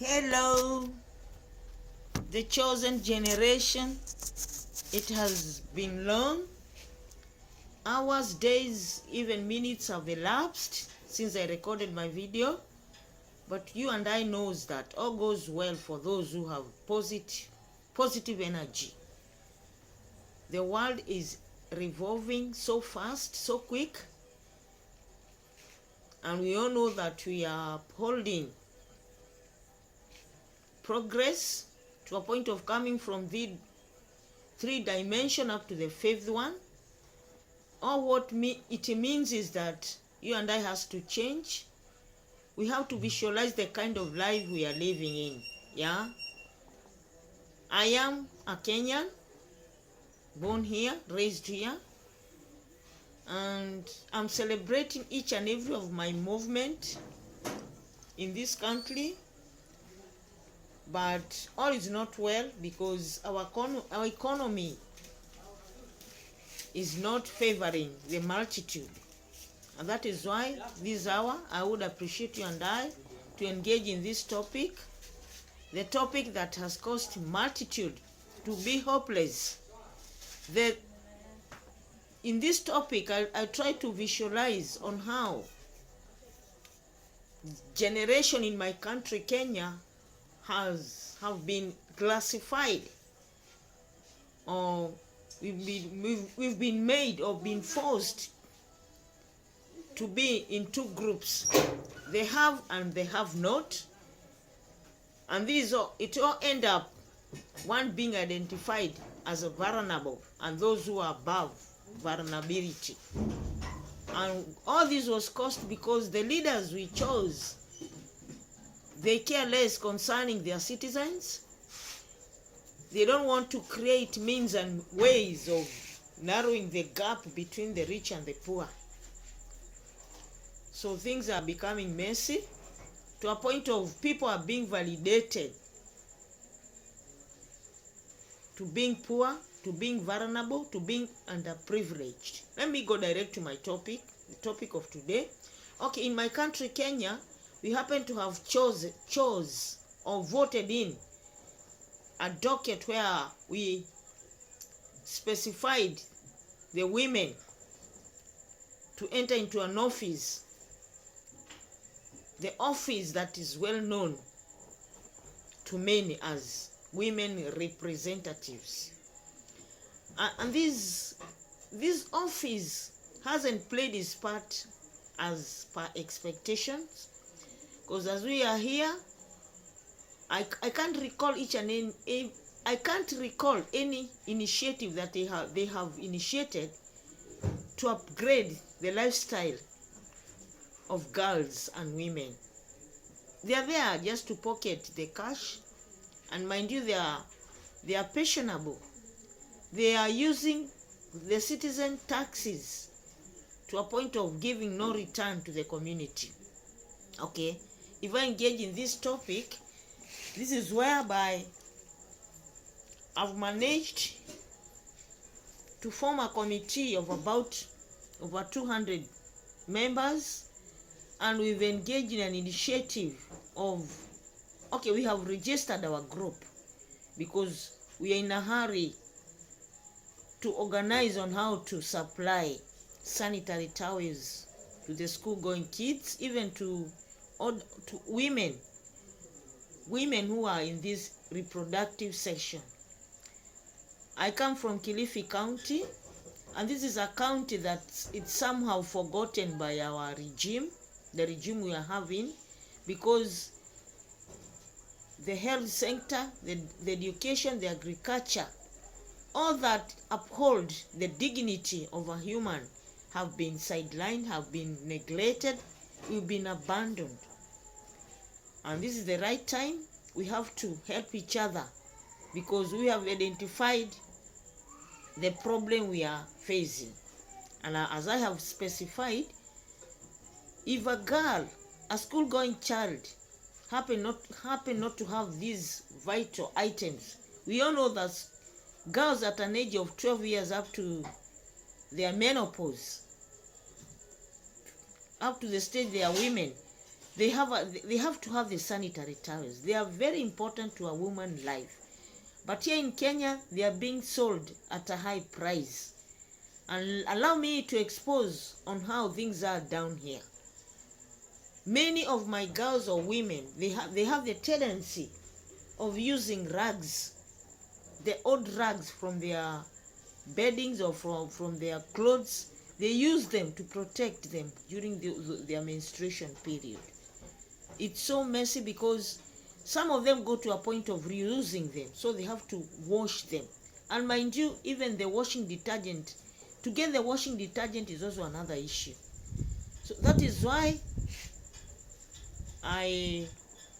Hello, the chosen generation. It has been long. Hours, days, even minutes have elapsed since I recorded my video. But you and I knows that all goes well for those who have positive energy. The world is revolving so fast, so quick. And we all know that we are holding progress to a point of coming from the 3-dimension up to the 5th one. All what it means is that you and I has to change. We have to visualize the kind of life we are living in. Yeah, I am a Kenyan, born here, raised here, and I'm celebrating each and every of my movement in this country. But all is not well because our economy is not favoring the multitude. And that is why this hour I would appreciate you and I to engage in this topic, the topic that has caused multitude to be hopeless. In this topic, I try to visualize on how generation in my country, Kenya, have been classified, or we've been made or been forced to be in two groups. They have and they have not, and it all end up one being identified as a vulnerable and those who are above vulnerability. And all this was caused because the leaders we chose, they care less concerning their citizens. They don't want to create means and ways of narrowing the gap between the rich and the poor. So things are becoming messy to a point of people are being validated to being poor, to being vulnerable, to being underprivileged. Let me go direct to my topic, the topic of today. Okay, in my country, Kenya, we happen to have chose or voted in a docket where we specified the women to enter into an office, the office that is well known to many as women representatives. And this office hasn't played its part as per expectations. Because as we are here, I can't recall I can't recall any initiative that they have initiated to upgrade the lifestyle of girls and women. They are there just to pocket the cash, and mind you, they are pensionable. They are using the citizen taxes to a point of giving no return to the community. Okay, if I engage in this topic, this is whereby I've managed to form a committee of about over 200 members, and we've engaged in an initiative of, okay, we have registered our group because we are in a hurry to organize on how to supply sanitary towels to the school-going kids, even to women who are in this reproductive section. I come from Kilifi County, and this is a county that it's somehow forgotten by our regime, the regime we are having, because the health sector, the education, the agriculture, all that uphold the dignity of a human have been sidelined, have been neglected, we've been abandoned. And this is the right time we have to help each other, because we have identified the problem we are facing. And as I have specified, if a girl, a school-going child, happen not to have these vital items, we all know that girls at an age of 12 years up to their menopause, up to the stage they are women, they have to have the sanitary towels. They are very important to a woman's life. But here in Kenya, they are being sold at a high price. And allow me to expose on how things are down here. Many of my girls or women, they have the tendency of using rags, the old rags from their beddings or from their clothes. They use them to protect them during their menstruation period. It's so messy because some of them go to a point of reusing them, so they have to wash them. And mind you, even the washing detergent, to get the washing detergent is also another issue. So that is why I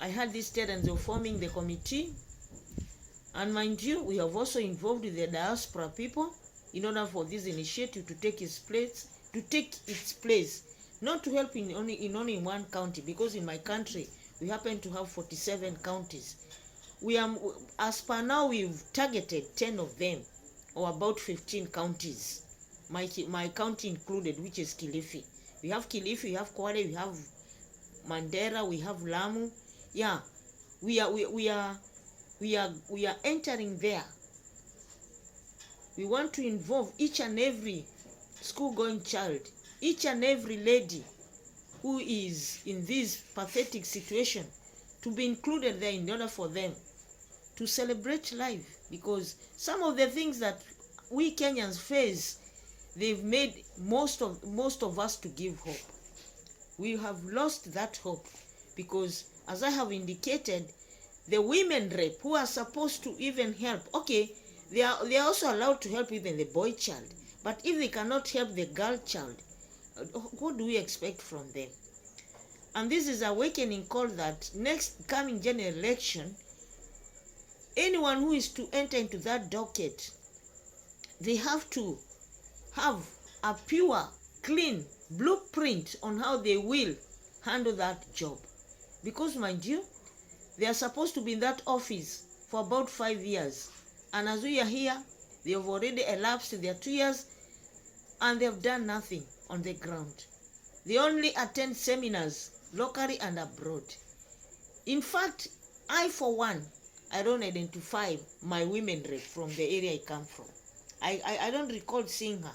had this tendency of forming the committee. And mind you, we have also involved the diaspora people in order for this initiative to take its place, not to help in only one county, because in my country we happen to have 47 counties. As per now, we've targeted 10 of them, or about 15 counties, my county included, which is Kilifi. We have Kilifi, we have Kwale, we have Mandera, we have Lamu. Yeah, we are entering there. We want to involve each and every school-going child, each and every lady who is in this pathetic situation, to be included there in order for them to celebrate life. Because some of the things that we Kenyans face, they've made most of us to give hope. We have lost that hope because, as I have indicated, the women rep who are supposed to even help, okay, they are also allowed to help even the boy child, but if they cannot help the girl child, what do we expect from them? And this is a awakening call that next coming general election, anyone who is to enter into that docket, they have to have a pure, clean blueprint on how they will handle that job. Because mind you, they are supposed to be in that office for about 5 years. And as we are here, they have already elapsed their 2 years and they have done nothing on the ground. They only attend seminars locally and abroad. In fact, I for one, I don't identify my women rep from the area I come from. I don't recall seeing her.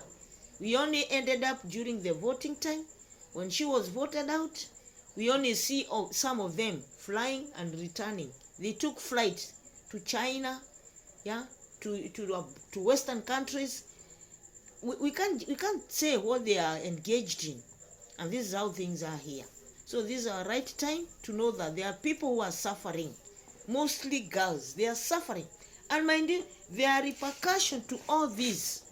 We only ended up during the voting time. When she was voted out, we only see some of them flying and returning. They took flight to China, yeah, to Western countries. We can't say what they are engaged in, and this is how things are here. So this is our right time to know that there are people who are suffering, mostly girls. They are suffering, and mind you, there are repercussions to all this.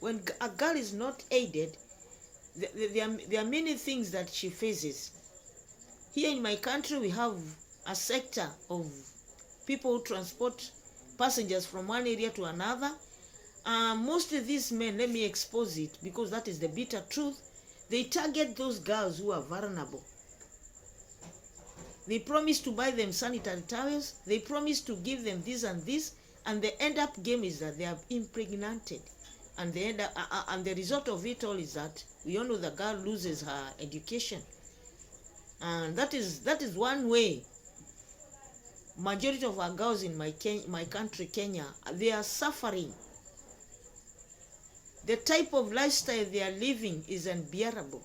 When a girl is not aided, there are many things that she faces. Here in my country, we have a sector of people who transport passengers from one area to another. Most of these men, let me expose it because that is the bitter truth, they target those girls who are vulnerable. They promise to buy them sanitary towels, they promise to give them this and this, and the end up game is that they are impregnated. And the result of it all is that we all know the girl loses her education. And that is one way majority of our girls in my country, Kenya, they are suffering. The type of lifestyle they are living is unbearable.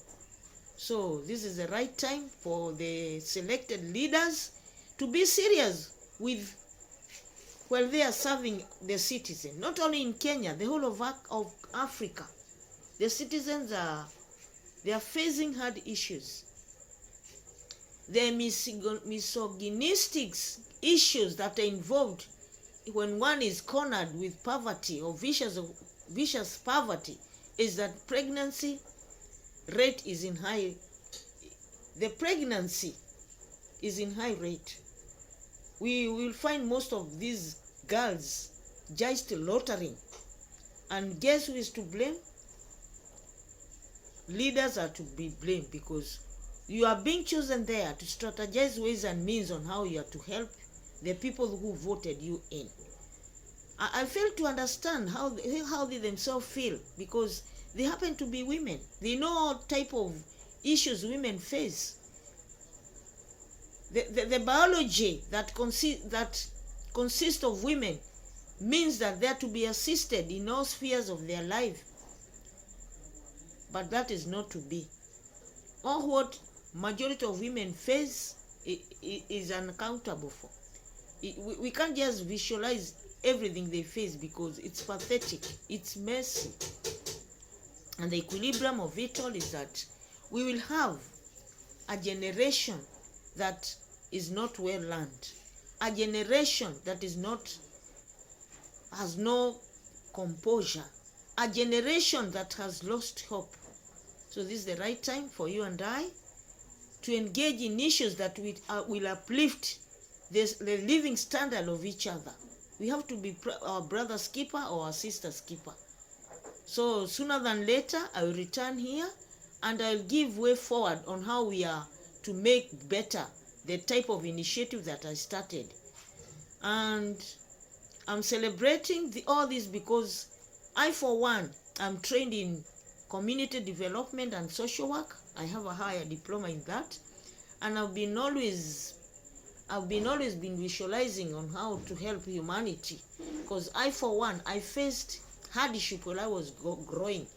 So this is the right time for the selected leaders to be serious with, well, they are serving the citizen. Not only in Kenya, the whole of Africa. The citizens they are facing hard issues. The misogynistic issues that are involved when one is cornered with poverty or vicious poverty is that pregnancy rate is in high. The pregnancy is in high rate. We will find most of these girls just loitering. And guess who is to blame? Leaders are to be blamed because you are being chosen there to strategize ways and means on how you are to help the people who voted you in. I fail to understand how they themselves feel because they happen to be women. They know all type of issues women face. The biology that consists of women means that they are to be assisted in all spheres of their life. But that is not to be. All what majority of women face is unaccountable for. We can't just visualize everything they face because it's pathetic, it's messy. And the equilibrium of it all is that we will have a generation that is not well learned, a generation that has no composure, a generation that has lost hope. So this is the right time for you and I to engage in issues that will uplift the living standard of each other. We have to be our brother's keeper or our sister's keeper. So sooner than later, I will return here and I'll give way forward on how we are to make better the type of initiative that I started. And I'm celebrating all this because I, for one, am trained in community development and social work. I have a higher diploma in that, and I've always been visualizing on how to help humanity, because I, for one, I faced hardship when I was growing.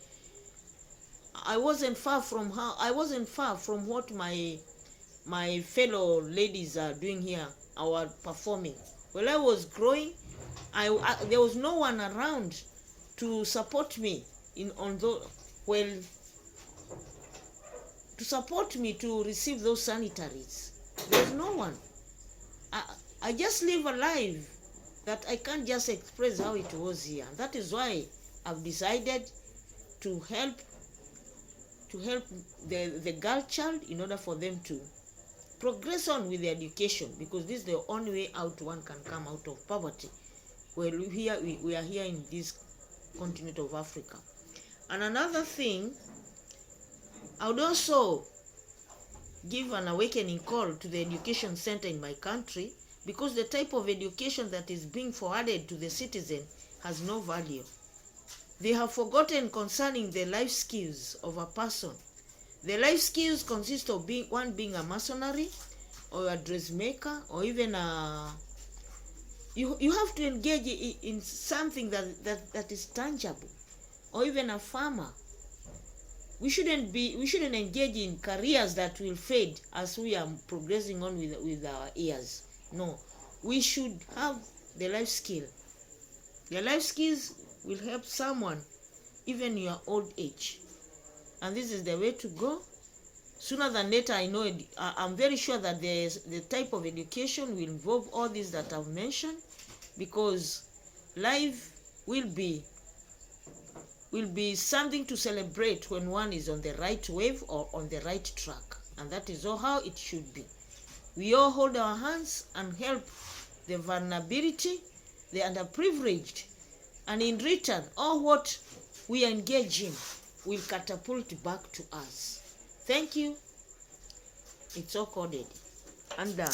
I wasn't far from what my fellow ladies are doing here, our performing. When I was growing, there was no one around to support me to support me to receive those sanitaries. There's no one. I just live a life that I can't just express how it was here. That is why I've decided to help the girl child in order for them to progress on with their education, because this is the only way out one can come out of poverty. Well, we are here in this continent of Africa. And another thing, I would also give an awakening call to the education center in my country, because the type of education that is being forwarded to the citizen has no value. They have forgotten concerning the life skills of a person. The life skills consist of being a masonry or a dressmaker, or even you have to engage in something that is tangible, or even a farmer. We shouldn't engage in careers that will fade as we are progressing on with our years. No, we should have the life skill. The life skills will help someone even in your old age, and this is the way to go. Sooner than later, I'm very sure that the type of education will involve all these that I've mentioned, because life will be something to celebrate when one is on the right wave or on the right track, and that is all how it should be. We all hold our hands and help the vulnerability, the underprivileged, and in return, all what we engage in will catapult back to us. Thank you. It's all coded. I'm done.